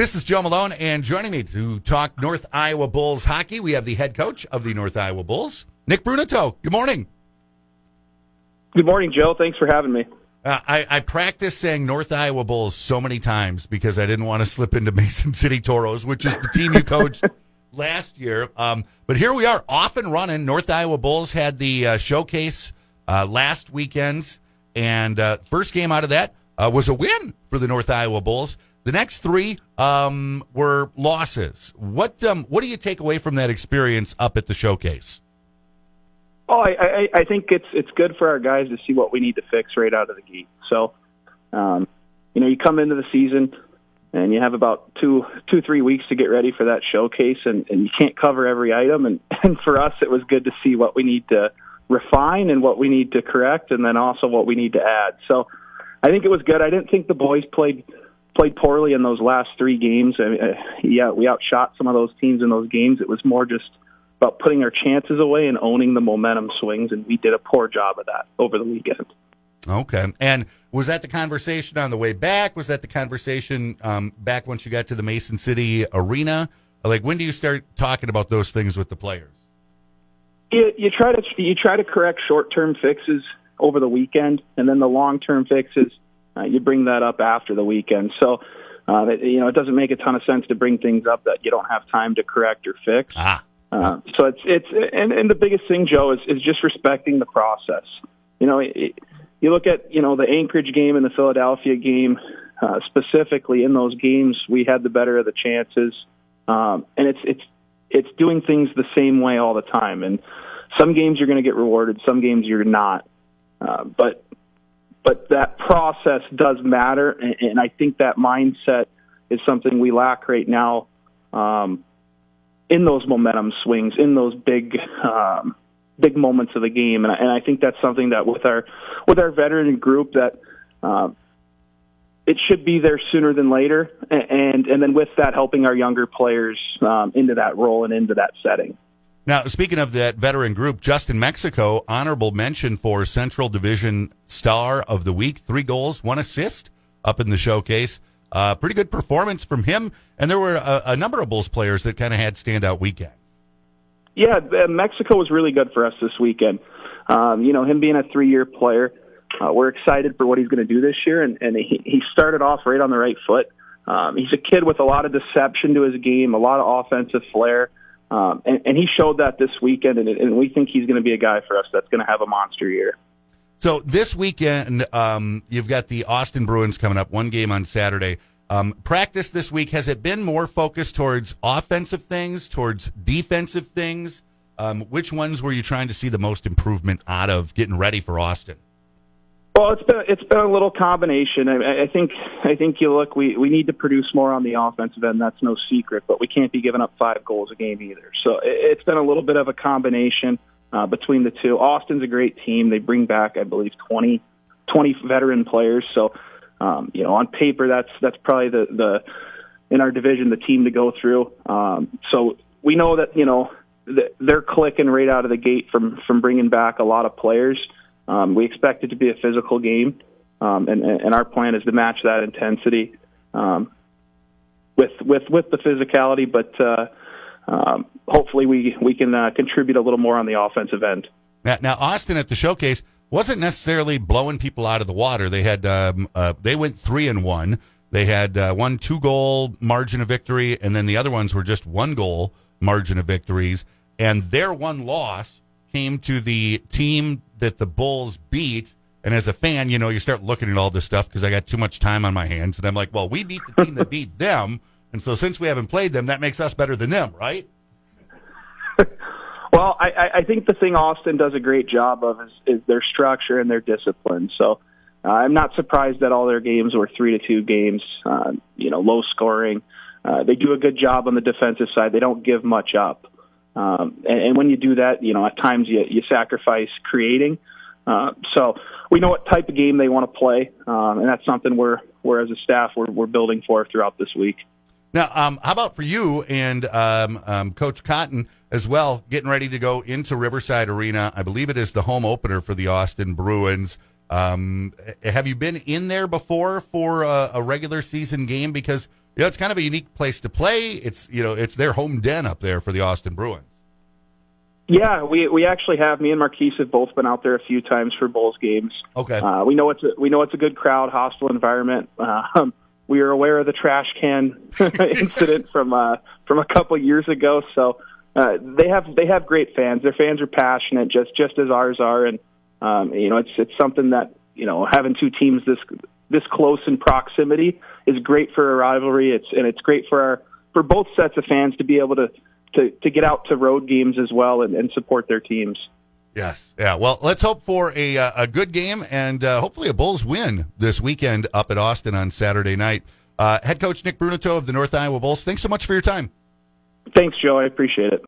This is Joe Malone, and joining me to talk North Iowa Bulls hockey, we have the head coach of the North Iowa Bulls, Nick Bruneteau. Good morning. Good morning, Joe. Thanks for having me. I practiced saying North Iowa Bulls so many times because I didn't want to slip into Mason City Toros, which is the team you coached last year. But here we are, off and running. North Iowa Bulls had the showcase last weekend, and first game out of that was a win for the North Iowa Bulls. The next three were losses. What do you take away from that experience up at the showcase? Oh, I think it's good for our guys to see what we need to fix right out of the gate. So, you come into the season and you have about 2-3 weeks to get ready for that showcase, and you can't cover every item. And for us, it was good to see what we need to refine and what we need to correct, and then also what we need to add. So, I think it was good. I didn't think the boys played poorly in those last 3 games. We outshot some of those teams in those games. It was more just about putting our chances away and owning the momentum swings, and we did a poor job of that over the weekend. Okay. And was that the conversation on the way back? Was that the conversation back once you got to the Mason City arena? Like, when do you start talking about those things with the players? You try to correct short-term fixes over the weekend, and then the long-term fixes, you bring that up after the weekend. So, it doesn't make a ton of sense to bring things up that you don't have time to correct or fix. So it's the biggest thing, Joe, is just respecting the process. You look at the Anchorage game and the Philadelphia game specifically. In those games, we had the better of the chances, and it's doing things the same way all the time. And some games you're going to get rewarded, some games you're not. But that process does matter, and I think that mindset is something we lack right now in those momentum swings, in those big moments of the game. And I think that's something that with our veteran group that it should be there sooner than later, and then with that, helping our younger players into that role and into that setting. Now, speaking of that veteran group, Justin Mexico, honorable mention for Central Division Star of the Week, 3 goals, 1 assist up in the showcase. Pretty good performance from him, and there were a number of Bulls players that kind of had standout weekends. Yeah, Mexico was really good for us this weekend. Him being a 3-year player, we're excited for what he's going to do this year, and he started off right on the right foot. He's a kid with a lot of deception to his game, a lot of offensive flair. And he showed that this weekend, and we think he's going to be a guy for us that's going to have a monster year. So this weekend, you've got the Austin Bruins coming up, 1 game on Saturday. Practice this week, has it been more focused towards offensive things, towards defensive things? Which ones were you trying to see the most improvement out of getting ready for Austin? Well, it's been a little combination. I think you look. We need to produce more on the offensive end. That's no secret, but we can't be giving up 5 goals a game either. So it's been a little bit of a combination between the two. Austin's a great team. They bring back, I believe, 20 veteran players. So on paper, that's probably the in our division the team to go through. So we know that they're clicking right out of the gate from bringing back a lot of players. We expect it to be a physical game, and our plan is to match that intensity with the physicality. But hopefully, we can contribute a little more on the offensive end. Now, Austin at the showcase wasn't necessarily blowing people out of the water. They had they went 3-1. They had 1 2-goal margin of victory, and then the other ones were just 1-goal margin of victories. And their 1 loss came to the team that the Bulls beat, and as a fan, you start looking at all this stuff because I got too much time on my hands, and I'm like, well, we beat the team that beat them, and so since we haven't played them, that makes us better than them, right? Well, I think the thing Austin does a great job of is their structure and their discipline. So I'm not surprised that all their games were 3-2 games, low scoring. They do a good job on the defensive side. They don't give much up. And when you do that, at times you sacrifice creating. So we know what type of game they want to play, and that's something we're as a staff we're building for throughout this week. Now, how about for you and Coach Cotton as well, getting ready to go into Riverside Arena? I believe it is the home opener for the Austin Bruins. Have you been in there before for a regular season game? Because it's kind of a unique place to play. It's it's their home den up there for the Austin Bruins. Yeah, we actually have. Me and Marquise have both been out there a few times for Bulls games. Okay. We know it's a good crowd, hostile environment. We are aware of the trash can incident from a couple years ago. So they have great fans. Their fans are passionate, just as ours are, and it's something that having two teams this close in proximity is great for a rivalry. It's great for both sets of fans to be able to get out to road games as well and support their teams. Yes. Yeah. Well, let's hope for a good game and hopefully a Bulls win this weekend up at Austin on Saturday night. Head coach Nick Bruneteau of the North Iowa Bulls, thanks so much for your time. Thanks, Joe. I appreciate it.